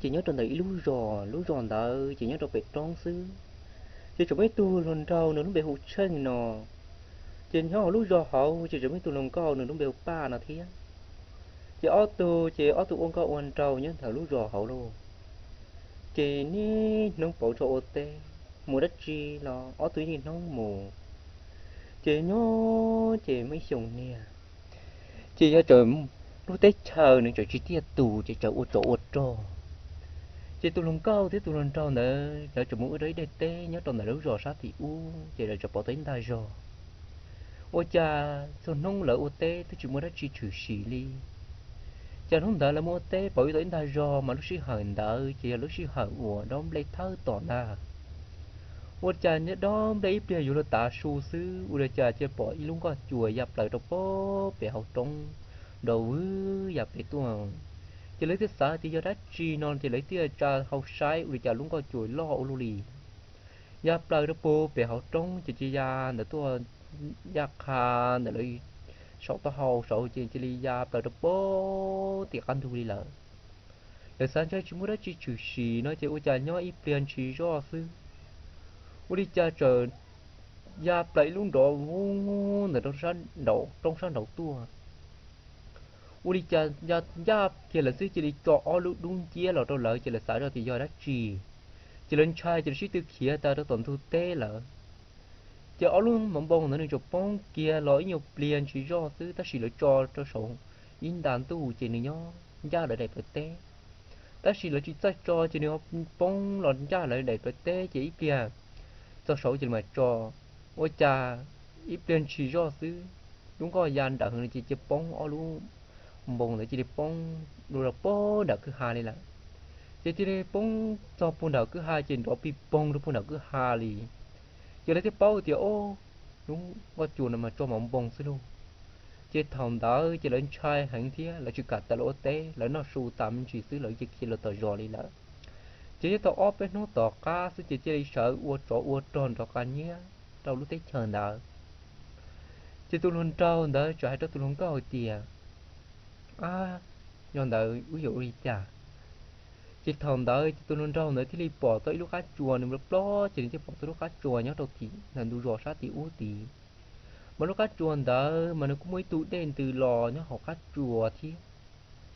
Chỉ nhớ trong đấy lú rò đó chỉ nhớ trong bể tròn xứ chỉ cho mấy tu lần đầu nữa nó bị hụt chân nọ chỉ nhớ lú rò hậu chỉ cho mấy tu lần cao nữa nó bị ba nọ thế chỉ ở tu ông cao ông trâu nhớ thằng lú rò hậu luôn chỉ ní nông bộ cho ô tê mùa đất chi nó ở tuổi gì nông mùa chỉ nhớ chỉ mấy sùng nè chỉ cho trời lúc tết chờ nữa trời chỉ tiệt tù chỉ chờ ô trò chỉ tụ lồng cao thế tụ lồng trâu nữa để cho mũi đấy để té nhớ trong này đấu rò sát thì chỉ là cho bỏ tới ta rò ôi cha sao nông lỡ ô té tôi chỉ muốn đã chỉ trừ xì li cha nông đỡ là mua té bỏ tới ta rò mà lúc xí hờn đỡ chỉ là lúc xí hờn ủa đó lấy thơ tỏ na ôi cha nhớ đó lấy bây giờ là tạ su sư ôi cha chơi bỏ lúc có chùa dập lại trong bó bẻ hậu trong đầu dập để tuồng chỉ lấy thứ sáu thì giờ đã chi non chỉ lấy thứ cha hậu sai ui cha luôn có chuối lo hậu lì ya plei đó po bè hậu trống chỉ ya để tua ya kha để lấy sổ tao hậu sổ chỉ li ya plei đó po tiệc ăn thu đi lợ để sáng chơi chúng đã chỉ chữ xì nói chỉ ui cha nhỏ ít tiền chỉ do sư ui đi cha trời ya plei luôn đó ngu để trong sáng đầu tua ui cha ya kia là sư chỉ đi cho ở lúc đúng chia là đâu lỡ chỉ là xả ra thì do đã chỉ lên trai chỉ sĩ tư kia ta đã tổn thu tê lỡ chỉ ở luôn mong bông nữa nên chụp bông kia lỗi nhiều liền chỉ do sư ta chỉ lỡ cho số in đàn tu chỉ này nhó ra lại đẹp tê ta chỉ lỡ chỉ ta cho chỉ này bông lọt ra lại đẹp tê chỉ kia cho số chỉ mà cho ôi cha ít liền chỉ do sư đúng có gian đặng hơn chỉ bông ở luôn bông để chỉ đi bông đồ là bó đặc cứ hai này là chỉ đi bông cho bông đặc cứ hai trên đó bị bông đó bông đặc cứ hai lì chỉ lấy cái bao thì ô đúng có chuột mà cho mỏng bông xí luôn chỉ thòng đó chỉ lên chai hàng thía là chỉ cả tờ lỗ té là nó sưu tầm chỉ xứ lợi chỉ khi là tờ giò đi là chỉ tờ ốp bên nó tờ cá xứ chỉ đi sợ uo tròn tờ cá nhía đâu lúc tết chờ đó chỉ tôi luôn trâu đó cho hai đứa tôi luôn có hồi tiền nhon đợi ví dụ đi chả chỉ thòng đợi tôi luôn trâu nữa thì đi bỏ tới lúc cá chùa nữa lúc đó chỉ đi bỏ tới lúc cá chùa nhớ đầu thì là đủ rõ sát thì tí mà lúc cá chùa đó mà nó cũng mới tụ đen từ lò nhá họ cá chùa thì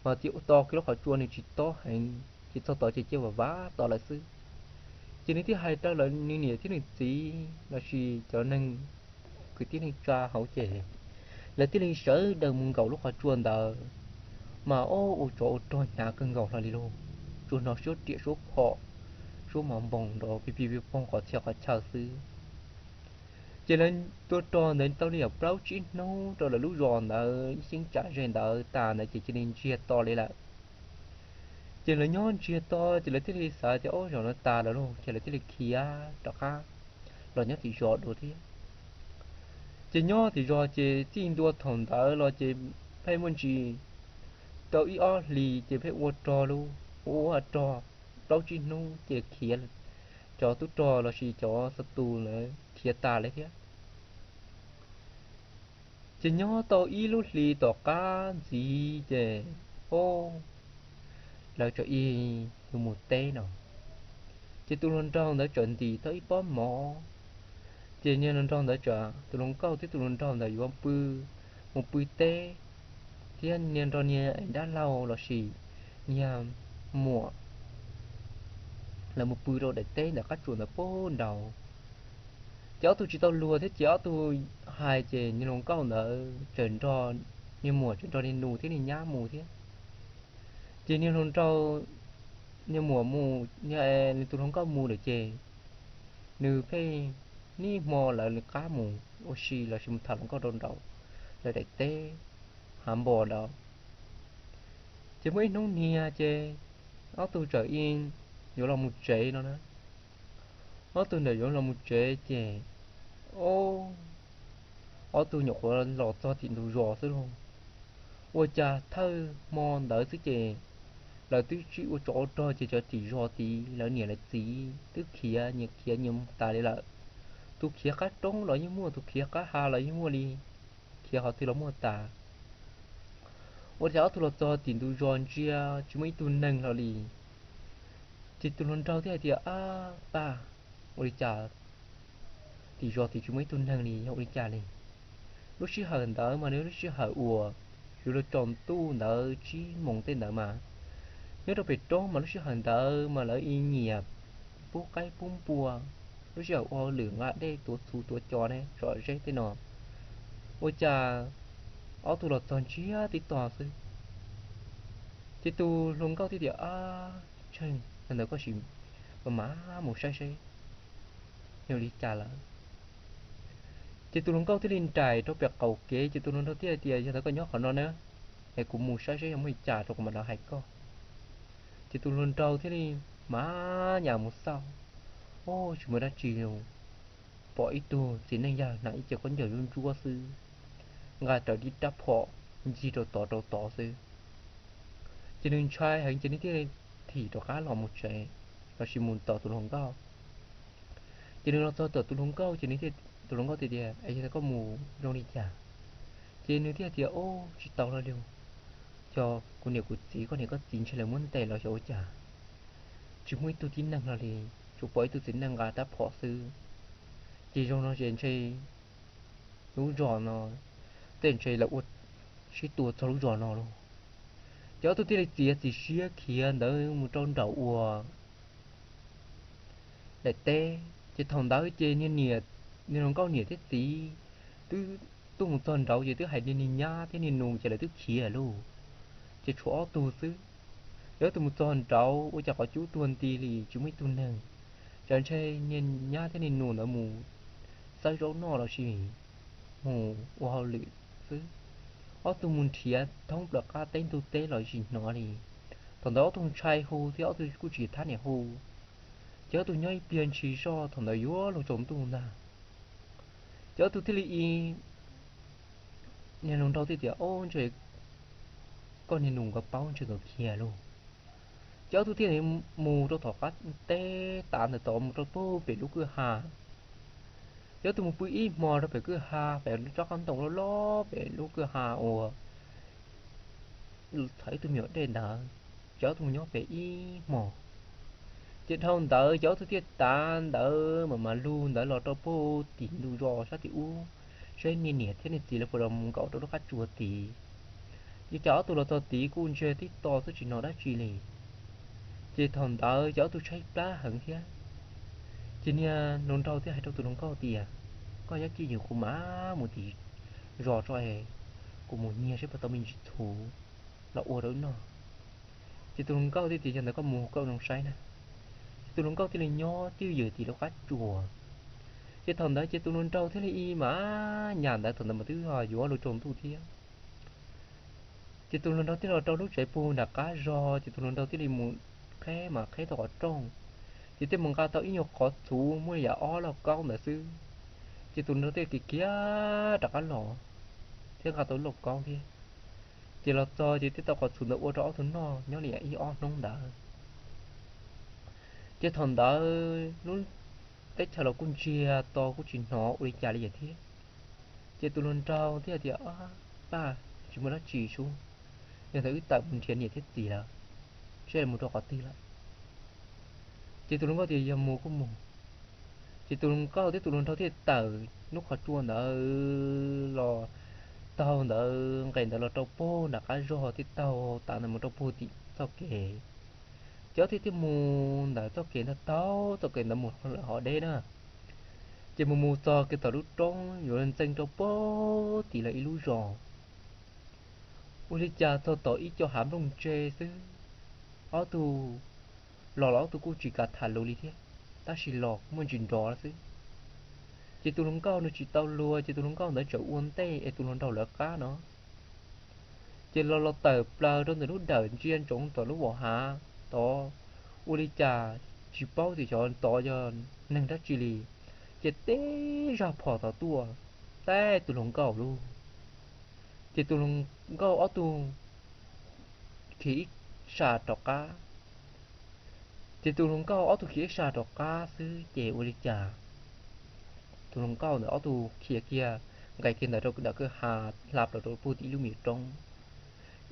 mà chịu to cái lúc họ chùa này chỉ to hành chỉ to chỉ chơi và vá to là sư chỉ nên thứ hai đó là như này thế này chỉ là gì cho nên cái tiếng này cha hậu chế là tiếng này sở đầu mùng cầu lúc họ chùa đó mà ô chỗ trôi nhà cơn gầu là đi luôn chùa nó số địa số họ số mỏng bồng đó pi bông có theo có chào sư cho nên tôi cho nên tao đi học báo chí nó rồi là lúc giòn ở xin trả rèn ở tà này chỉ cho nên chia to lên lại chỉ là nhon chia to chỉ là thế thì sợ cho ôi rồi nó tà đó luôn chỉ là thế thì kia đó khác rồi nhớ thì giọt đồ thế chỉ nhon thì giọt chỉ tin đua thòng đỡ rồi chỉ phải muốn gì tao ý ó lì chỉ phải uo trò luôn uo trò báo chí nó chỉ kia cho tôi trò là chỉ cho sát tù nữa kia tà lấy thế chỉ nhớ tao ý lúc lì tao cá gì chứ ô là cho y một té nào chỉ tôi luôn trong đã chuẩn thì thấy bó mỏ chỉ như luôn trong đã chọn tôi luôn câu thì tôi luôn trong đã dùng một bự té thì anh nhân trong nhà anh đã lâu là gì nhà mùa là một bự rồi để té là các chuột là bó đầu cháu tôi chỉ tao lùa thế cháu tôi hai chị như luôn câu nữa trần cho như mùa trần cho đi nụ thế này nhá mù thế chỉ như luôn trâu như mùa mù như tôi không có mù để chè nữ phê ni mò là cá mù oxy là chúng thật không có đồn đầu là để tê hàm bò đó chỉ mới nấu nia chè nó tôi trở yên vô là một trễ nó đó nó tôi để vô là một trễ chè ô nó tôi nhục lên lọt cho thịt đồ giò xí luôn ôi cha thơ mòn đỡ xí chè là tôi chỉ ở chỗ đó chỉ cho tí giò tí là nhẹ là tí tức kia nhẹ kia nhưng ta đây là tôi kia cá trống lại như mua tôi kia cá hà lại như mua đi kia họ thì nó mua ta ôi cháu tụi nó cho tiền tụi giòn chia chứ mấy tụi nâng là lì chỉ tụi nó trâu thế thì ba ôi chả thì giò thì chúng mấy tụi nâng lì ôi chả lì lúc xí hờn đỡ mà nếu lúc xí hở ùa rồi nó tròn tu đỡ chí mong tên đỡ mà nếu đâu bị trốn mà lúc xí hờn đỡ mà lỡ y nhịp bố cái bún bùa lúc xí hở ùa lửa ngã đây tuổi thù tuổi trò này rõ rệt thế nọ ôi chà ở tụi nó tròn chí thì tòa sư thì tụi luôn câu thì chơi lần đầu có gì mà má một sai sai nhiều đi chả là chỉ tụi nó câu thì lên trại trong việc cầu kế chỉ tụi nó tia tia cho nó có nhóc còn nó nữa hay cũng một sai sai không phải trả rồi mà nó hay có chỉ tụi nó trâu thế đi má nhà một sao ô chúng mới đã chiều bỏ ít tu chỉ nên giờ nãy chỉ có nhiều luôn chua sư ngài trở đi đáp họ gì rồi tỏ sư cho nên trai hay cho nên thế thì nó khá là một trẻ và chỉ muốn tỏ tụi nó cao cho nên nó tỏ tụi nó cao cho nên thế tụi nó cao thì đẹp ấy sẽ có mù trong đi chả cho nên thế thì ô chỉ tao là điều cho con nhiều của chỉ con này có chính chỉ là muốn tè là chỗ chả chúng mới tôi tin năng là gì chụp bởi tôi tin năng gà đáp họ sư chỉ trong nó chuyện chơi lú giò nó tên chơi là uất chỉ tua cho lú giò nó luôn cháu tôi tin là chỉ xía kia đỡ một trong đầu ua để tê chỉ thằng đó chơi như nhiệt như nó có nhiệt thế tí tôi một tuần đầu gì tôi hay đi nhìn nhá thế nhìn nụ chỉ là tôi kia luôn chỉ chỗ tôi xứ nếu tôi một tuần đầu ôi chả có chú tuần tì thì chú mấy tuần này chẳng chơi nhìn nhá thế nhìn nụ nó mù sao chỗ nó là gì mù wow lự xứ ở tôi muốn thiệt thông được cái tên tôi tế là gì nó thì thằng đó tôi trai hù thì ở tôi cũng chỉ thắt nhẹ hù chớ tôi nhảy biến chỉ cho thằng đó yếu lo trốn tôi nè chớ tôi thấy li nhà nông đầu thì tiệt ô trời con nhà nông gặp bao trời gặp kia luôn chớ tôi thấy mù tôi thọ cắt tê tàn rồi tóm tôi bố bị lúc cứ hà chớ tôi một bữa mò nó phải cứ hà phải cho con tổng nó lo phải lúc cứ hà ồ thấy tôi nhớ đến đó chớ tôi nhớ phải mò chứ không đỡ cháu tôi thiết tàn đỡ mà luôn đỡ lo cho bố tìm đủ rõ sao thì u chơi nè nè thế này chỉ là phổ đồng cậu tôi nó phát chùa tí chứ cháu tôi là to tí cũng chơi tí to tôi chỉ nói đã chỉ lì chứ thằng đỡ cháu tôi chơi plá hẳn thế chứ nha nôn rau thế hay đâu tôi không có tiền có giá trị nhiều của má một tí rõ rồi của một nhà sẽ bắt đầu mình thủ là ua đó nó chứ tôi không có thì cho nó có một câu đồng sai nè tôi không có thì là nho tiêu giờ thì nó phát chùa cái thằng đó chơi tôi luôn trâu thế là y mà nhàn đã thằng đó mà thứ hai vừa lo trộn tu thiê chơi tôi luôn đâu thế là trâu lúc chạy pu là cá rò chơi tôi luôn đâu thế là một cái mà cái thọ trông chơi tôi mong cá tao ít nhiều khó thú mua giả ó là con nữa sư chơi tôi luôn thế cái kia đặt cá lò thế cá tôi lộc con thiê chơi là to chơi tôi tao có thú nữa ô rõ thú nó nhớ lẽ y ó nông đã chơi thằng đó lúc tết chờ là con chia to của chuyện nó ui chả là gì thế chị tôi luôn trao thế thì ba chúng mới nó chỉ xuống nhưng thấy tại mình thiện nhiệt thiết gì là chơi một trò có tí lại chị tôi luôn có thì giờ mù cũng mù chị tôi luôn có thế tôi luôn trao thế tờ lúc họ chua nữa lò tàu nữa cái nữa là trâu po là cái rò thì tàu tạo nên một trâu po thì sao kể cháu thì mù là sao kể nó tao kể là một họ đây đó chị mù mù to cái tàu lúc trống rồi lên xanh trâu po thì là ilu rò ôi cha tôi tội cho hàm rong chê chứ ó tu lò tu cũng chỉ cả thả lô đi thế ta chỉ lò muốn chuyện đó chứ chỉ tu lông cao nó chỉ tao lùa chỉ tu lông cao nó chỗ uốn tê tu lông đầu là cá nó chỉ lo tờ plơ đó từ lúc đời chuyên trống tờ lúc bỏ hạ to ôi cha chỉ bao thì cho to cho nên đã chỉ lì chỉ té ra phò tao tua té tu lông cao luôn chỉ tu lông cao ó tu khí xà trọc cá thì tụi nó có ở tụi kia xa đọc cá sư chè uli trà tụi nó có nữa ở tụi kia kia ngày kia nữa đâu cứ hà lạp được tụi bút ilumi trong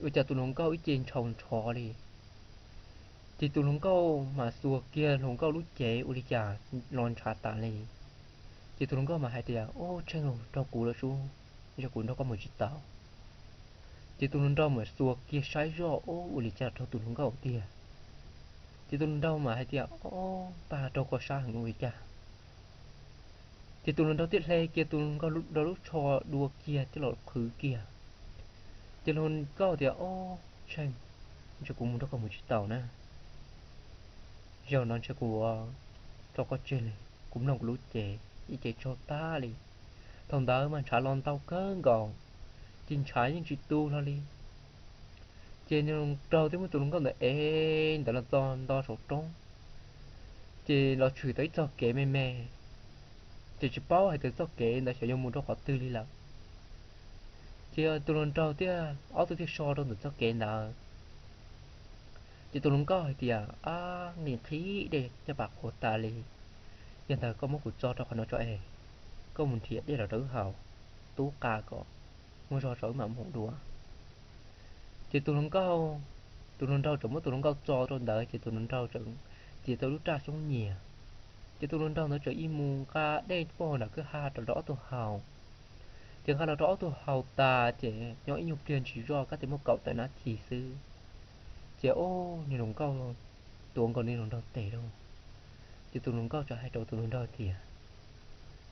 ui cha tụi nó câu ít trên tròn trò đi chỉ tụi nó câu mà xua kia nó câu lúc chế ui cha lon trà tà đi chỉ tụi nó câu mà hai tia ô chân rồi đâu cú là chú cho cú nó có một chút tao chỉ tụi nó đâu mà xua kia sai rõ ô ui cha đâu tụi nó câu tia chỉ tụi nó đâu mà hai tia ô bà đâu có sao ui cha chỉ tụi nó đâu tiết lê kia tụi nó câu lúc đâu lúc trò đua kia chứ là khứ kia chỉ nó câu tia ô chân cho cú nó có một chút tao nè giờ nó cho cú cho có chơi này cũng nông lúa chè y chè cho ta đi thằng đó mà trả lon tao cơn gòn chính trái những chuyện tu thôi đi chè nhưng trâu tới mới tụi nó có thể ê đó là to sổ trống chè nó chửi tới cho kẻ mê mê chè chỉ bao hay tới cho kẻ đã sử dụng một đôi khó tư đi là chè tụi nó trâu tiếc ở tụi tiếc so đâu được cho kẻ nào chè tụi nó có hay thì nghiền khí để cho bạc của ta đi hiện tại có một cuộc cho nó cho ê có một thiệt đây là đỡ hào tú ca có mua cho rồi mà muốn đùa chỉ tụi nó câu tụi nó đâu chúng tụi nó câu cho rồi đợi chỉ tụi nó đâu chúng chỉ tụi nó tra xuống nhẹ chỉ tụi nó đâu nó trở im mù ca đây bỏ là cứ ha trở rõ tụi hào tiếng ha là rõ tụi hào ta chỉ nhỏ nhục tiền chỉ do các tiếng một cậu tại nó chỉ sư chỉ ô như nó câu tụi còn nên nó đâu tệ đâu chỉ tụi nó câu cho hai đầu tụi nó đâu thì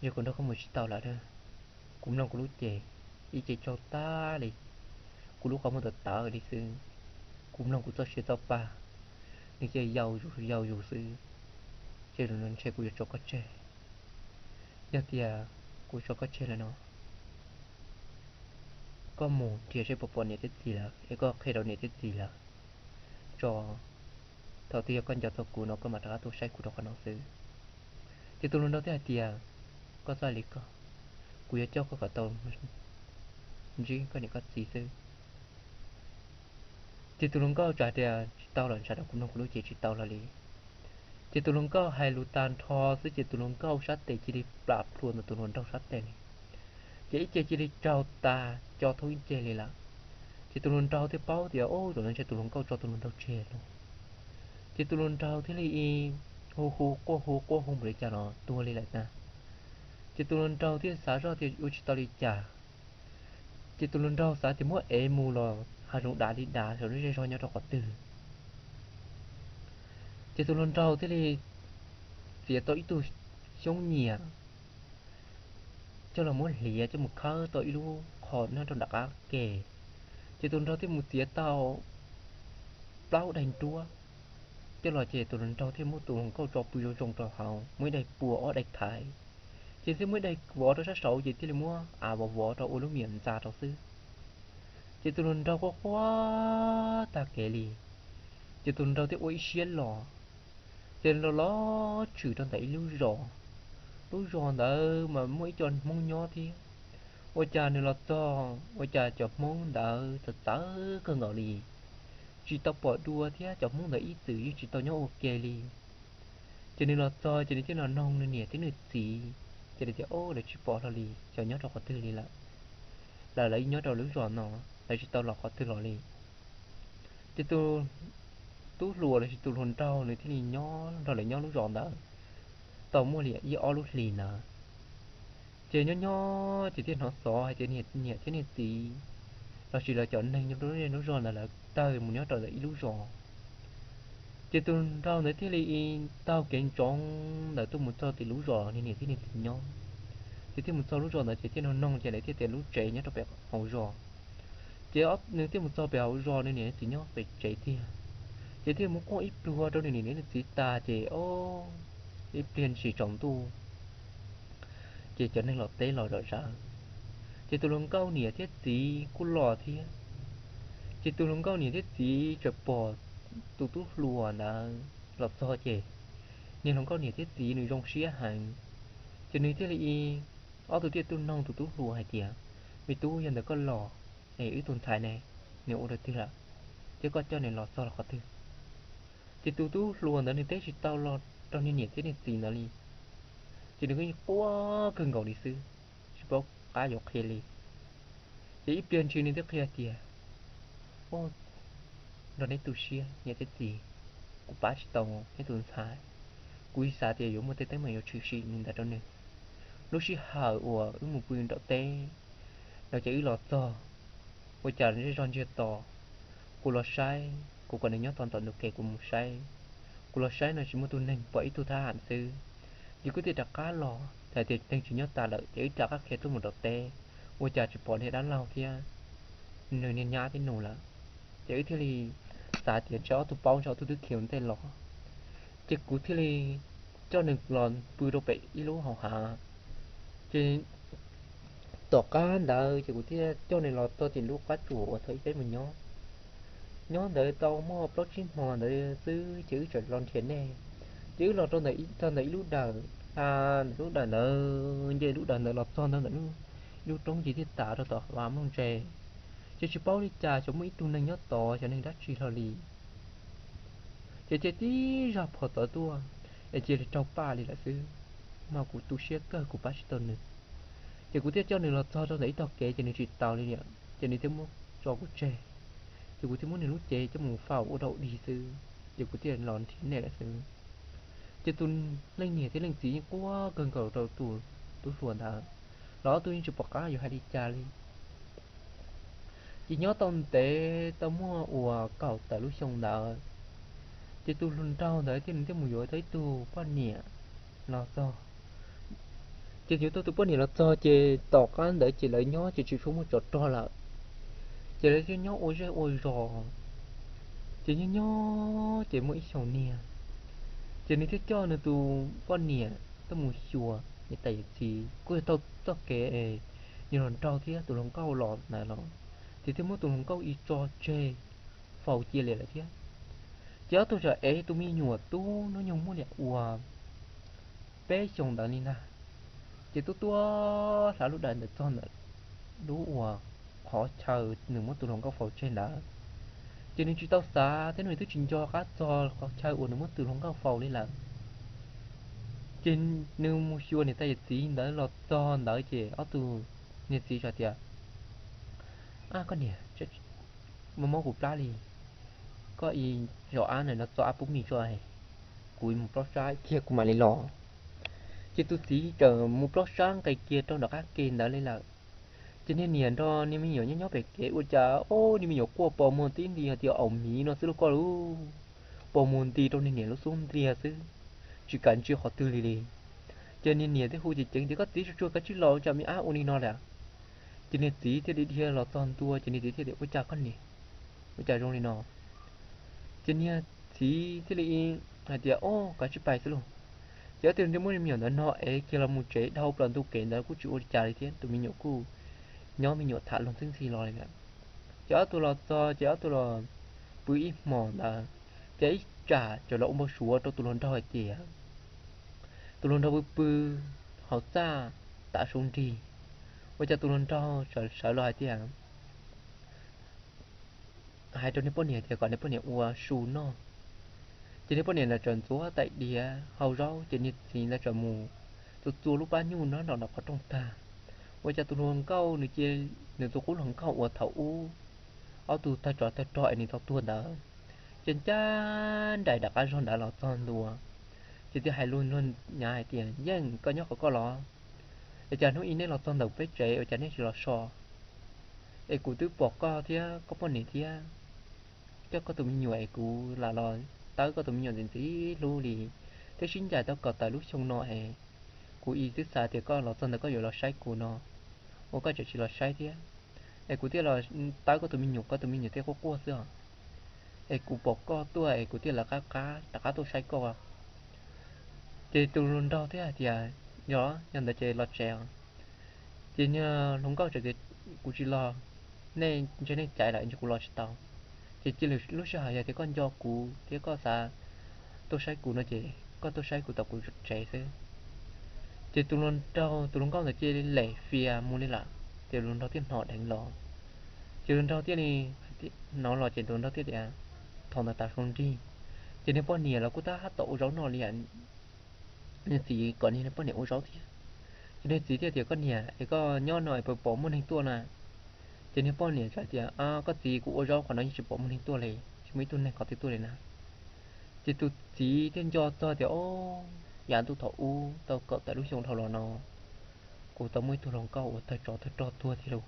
giờ còn đâu không một chiếc tàu lại đâu cũng lòng của lũ trẻ ý chỉ cho ta đi của lũ không một tờ tờ đi sư cũng lòng của tôi sẽ tao ba nhưng chơi giàu dù sư chơi rồi nó chơi của cho có chơi giờ thì của cho có chơi là nó có một thì sẽ bộ phận này thế gì là cái có khi đầu này thế gì là cho thầu tiên con giờ tôi của nó có mặt ra tôi sai của nó sư thì tôi luôn đâu thế thì có sao lý có của cho có cả tàu gì có những cái gì sư thì tôi luôn có trả tiền tao là trả được cũng không có lối chỉ tao là lý chỉ tụi nó có hai lũ tàn thò chứ chỉ tụi nó có sát tệ chỉ đi bạp luôn là tụi nó đâu sát tệ này chỉ đi trao ta cho thôi chơi liền là chỉ tụi nó trao thế bao thì ô tụi nó chơi tụi nó có cho tụi nó đâu chơi luôn chỉ tụi nó trao thế này hô cô không để cho nó tua lên lại ta chỉ tụi nó trao thế xả ra thì u chỉ tao đi trả chỉ tụi nó trao xả thì mỗi em mù lò hà rụng đá rồi nó chơi cho nhau cho có từ chỉ tụi nó trao thế này thì tôi ít tu sống nhẹ cho là muốn lìa cho một khơi tội luôn khó nó trong đặc ác kề chỉ tuần sau thêm một tía tàu bao đành tua cho là chỉ tuần sau thêm một tuần câu trò bùi trong trò hào mới đây bùa ở đây thái chỉ thêm mới đây võ đó sát sầu gì thì là mua bỏ võ đó ô lúc miệng già đó sư chỉ tuần sau có quá ta kể lì chỉ tuần sau thì ôi xiên lò chỉ là nó chửi trong tay lưu rõ đó mà mới cho mong nhỏ thì ôi cha này là to ôi cha chọc mong đỡ thật tớ cơ ngọ lì chỉ tao bỏ đua thế chọc mong đỡ ý tử chỉ tao nhau ok lì cho nên là to cho nên chứ là nông nên nè thế nữa gì cho nên chứ ô để chỉ bỏ là lì cho nhớ đâu có tư lì là lấy nhớ đâu lưỡi giò nó là chỉ tao là có tư lò lì chứ tôi tú lùa là chỉ tôi hồn trâu này thế này nhó rồi lại nhó lưỡi giò đó tao mua lì y o lưỡi lì nè chơi nhó chỉ thiên nó xó hay chơi nhiệt nhiệt thế này tí nó chỉ là chọn nên nhưng nó rồi là tao muốn nhớ trở lại lũ rồi chỉ tôi tao nói thế là tao kiện chọn là tôi muốn cho thì lũ rồi nên thế này thì nhau thì thế một sau lũ rồi là chỉ thế nó nông chỉ để thế tiền lũ trẻ nhá tao bé hậu rồi chỉ ấp nếu thế một sau bé hậu rồi nên thì nhau phải trẻ thì chỉ thế một con ít đua đâu nên nên chỉ ta chỉ ô ít tiền chỉ trồng tu chỉ cho nên là tế lò rồi ra chỉ tôi luôn câu nỉa thiết gì cú lò thì chỉ tôi luôn câu nỉa thiết gì chụp bỏ tụt tút lùa là lọt so chè nhưng không có nhiều thiết gì nữa trong xía hàng cho nên thế là ở tụi tiết tôi nông tụi tút lùa hay tiệt vì tôi hiện tại có lò này ý tồn tại này nếu ở đây thì là chứ có cho này lọt so là khó thứ thì tụi tút lùa nữa nên thế chỉ tao lọt trong nên nhiều thế này gì nữa đi chỉ đừng có quá cưng gầu đi xứ chỉ bảo cá dọc khe đi chỉ ít tiền chỉ nên thế kia tiệt ô rồi đấy tu xia nhà thế gì của bác chỉ tàu cái tuần sai cúi xa thì giống một thế tới mà有趣事nên đã đó nè lúc xí hở của một quyền đó tê nó chỉ lọt to của chả nó rong chưa to của lọt sai của còn nhớ toàn toàn được kể của một sai của lọt sai nó chỉ một tuần nên bởi tu tha hạn sư chỉ có thể đặt cá lò thì đang chỉ nhớ ta lợi chỉ đặt các khe tôi một đợt tê của chả chỉ bỏ để đá lau kia nơi nên nhá thế nổ là chỉ thì xả tiền cho tôi bao cho tôi kiểu tên lò chỉ cú thì cho nên lòn bự đồ bể lú hào hà chỉ tỏ cá đỡ chỉ cú thì cho nên lò to tiền lú cá chùa thấy cái mình nhó đợi tao mua blog chim mò đợi xứ chữ trời lon thiệt nè chữ lò trong đấy lú đờ lú đờ nợ giờ lú đờ nợ lọt son đó nữa lú trong chỉ thiết tạ rồi tỏ làm không trẻ chỉ bao đi trà cho mấy tu nên nhớ tỏ cho nên đã truy lò lì chỉ tí ra phở tỏ tua để chỉ để trong ba đi là xứ mà của tu sửa cơ của bác tôn nữa chỉ của tiết cho nên là cho đấy tao kể cho nên chỉ tao đi nhỉ cho nên thêm một cho của trẻ chỉ của thêm một nên lúc trẻ cho một phao ô đậu đi xứ chỉ của tiền lòn thế này là xứ chỉ tuần lên nhẹ thế lên gì quá gần cầu đầu tu sửa đã đó tôi chụp bọc cá rồi hay đi trà đi chỉ nhớ tao tế tao mua ủa cầu tại lúc xong đã chỉ tu luôn trâu đấy thì nên một giờ thấy tu quan nhẹ nó cho chỉ nhớ tôi quan nhẹ nó cho chỉ tỏ cái để chỉ lấy nhớ chỉ không một chỗ cho là chỉ lấy cho nhớ ôi rồi chỉ nhớ nhớ chỉ mỗi sầu nè chỉ nên thiết cho nên tu quan nhẹ tao một chùa như tại gì cô tao tao kể như lần trâu thế tụi lòng câu lọt này nó thì thế mỗi tụi lòng câu y cho chê phao chia liền là thế chứ tôi sợ ấy tôi mi nhùa tu nó nhung muốn đẹp ua bé chồng đó nina chỉ tôi sao lúc đấy được cho nữa đủ ua khó chờ nửa mất tụi lòng có phao trên đó cho nên chỉ tao xa thế này tôi trình cho cá cho khó chờ ua nửa mất tụi lòng có phao đi là trên nửa mua xua này ta gì đó lọt cho đó chị ở tu nhiệt gì cho tiệt con nè chết mà mua cục lá đi có y rõ này nó cho bún mì cho này cùi một lót trái kia của mà lấy lò chứ tôi tí chờ một lót sáng cây kia trong đó các kia đã lấy là cho nên nhìn đó nên mình hiểu nhớ nhớ về cái ôi cha ô nên mình hiểu qua bò môn tí đi thì ổng mì nó sẽ lúc có lu bò môn tí trong nên nhìn lúc xuống thì chứ chỉ cần chưa họ tư lì cho nên nhìn thấy khu gì chứng thì có tí chua cái chữ lò cho mình uni nó là cho nên tí thì đi theo là toàn tua cho nên tí thì để ôi cha con nè ôi cha trong này nó cho nên tí thì là thì ô cái chữ bài luôn giờ tiền thì muốn nhiều nó ấy kia là một chế đau lần tu kể đó cũng chịu trả lại tiền tụi mình nhổ cu nhóm mình nhổ thả luôn sinh xì rồi nè giờ tôi là cho giờ tôi là bưởi mỏ là chế trả cho lỗ một số cho tụi lần đòi tiền tụi lần đòi bưởi họ xa tạ xuống đi bây giờ tụi lần đòi sợ loài tiền hai trong những bốn này thì còn những bốn này ua su nó chỉ những bốn này là trần số tại địa hầu rau chỉ những gì là trần mù tụi tụi lúc bao nhiêu nó có trong ta bây giờ tụi luôn câu này kia này tụi cũng luôn câu ở thấu ở tụi ta trọi này tao tuôn đó trên chân đại đặc ăn đã lọt toàn đùa chỉ thì hai luôn luôn nhà hai tiền nhưng có nhóc có lọ để cho nó in đấy lọt toàn đầu bếp trẻ ở trên này chỉ lọt sò để cụ tứ bỏ co thì có bao nhiêu thì chắc có tụi mình nhiều ấy cụ là lò tới có tụi mình nhiều tiền tí lu đi thế xin dài tao có tại lúc trong nọ hè cụ y tứ xa thì có lọt toàn có nhiều lọt sai cụ nó ô có chỉ lọt sai thế ấy cụ tiếc là tới có tụi mình nhiều thế có cua xưa ấy cụ bỏ co tua ấy cụ tiếc là cá tôi sai co thì tụi luôn đâu thế thì nhỏ nhận được chơi lọt trèo thì nhờ không có cái cụ chỉ lo nên cho nên chạy lại cho cụ lọt tàu thì chỉ lúc sau thì con do cụ thì có sao tôi sai cụ nó chị có tôi sai cụ tàu cụ chạy thế thì tụi luôn có là chơi lẻ phia mua đi là thì luôn đầu tiên họ đánh lò thì luôn đầu tiên thì nó lò chỉ luôn đầu tiên thì thằng ta không đi cho nên bao nhiêu là cô ta hát tổ rau nó liền nên chỉ còn như bao nhiêu rau thì cho nên chỉ thì có nhà thì có nho nổi bỏ một hình tua nè cho nên bọn này phải thì có gì của rau còn nó chỉ bỏ một hình tua này chỉ mấy tuần này có tí tua này nè chỉ tụt chỉ tên cho thì ô nhà tụt thọ u tao cỡ tại lúc xong thọ lò nó của tao mới tụt lòng câu tao trò tua thì đâu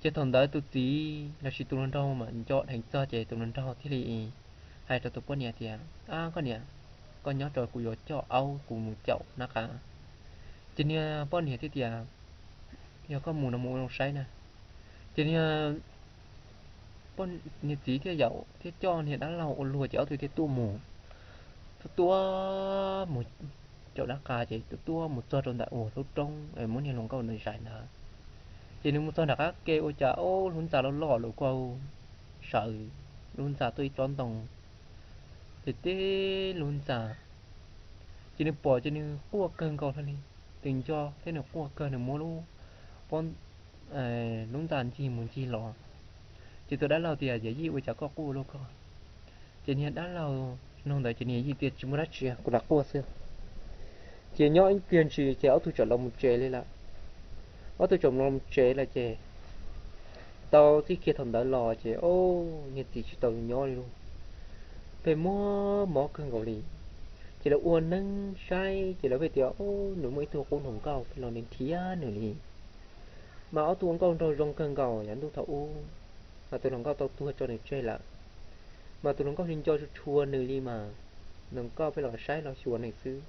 chứ thằng đó tụt chỉ là chỉ tụt lòng rau mà cho thành cho chạy tụt lòng rau thì thì hai tụt bọn này thì con nè con nhớ rồi của cho âu của một chậu nó cả cho nên bọn này thì giờ có mù nó mù nó say nè cho nên bọn nhiệt chỉ thì dậu thì cho thì đã lâu lùa chéo thì tu mù tua một chỗ đá cà chỉ tua một giờ trong đại ổ lúc trong em muốn nhìn lòng câu này dài nữa chỉ nếu một giờ đặc kêu ôi chà ô luôn già nó lò lỗ câu sợ luôn già tôi tròn tòng thì thế luôn già chỉ nên bỏ chỉ nên cua cơn câu thôi đi tình cho thế nào cua cơn là mua luôn con luôn già chi muốn chi lò chỉ tôi đã lâu thì dễ gì ôi chà có cua luôn coi chỉ nên đã lâu nông đại chỉ nên gì tiệt chúng ta chia của đặc cua xưa chỉ nhỏ anh tiền chỉ chéo tôi chọn lòng một chế lên là ở tôi chọn lòng một chế là chế tao thì kia thằng đã lò chế ô nhiệt gì chỉ tao nhỏ đi luôn về mua mỏ cân gạo lì chỉ là uốn nâng say chỉ là về tiểu ô nửa mấy thua con hồng cao phải lo đến thía nửa lì mà ở tuồng con rồi rong cân gạo nhắn tôi thấu mà tôi hồng cao tao tua cho này chơi là mà tôi hồng cao xin cho chua nửa lì mà nâng cao phải lo say lo chua này xứ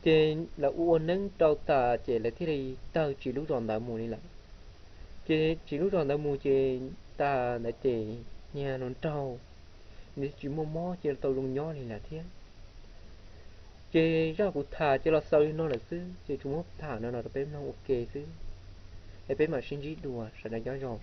chế là uốn nâng tao ta chế là thế này tao chỉ lúc tròn đã mùa này là chế chỉ lúc tròn đã mùa chế ta đã chế nhà nó trâu nếu chỉ mua mó chế tao luôn nhỏ này là thế chế ra cụ thả chế là sao nó là xứ chế chúng thả nó là bé nó ok xứ cái bé mà xin chỉ đùa sẽ là gió gió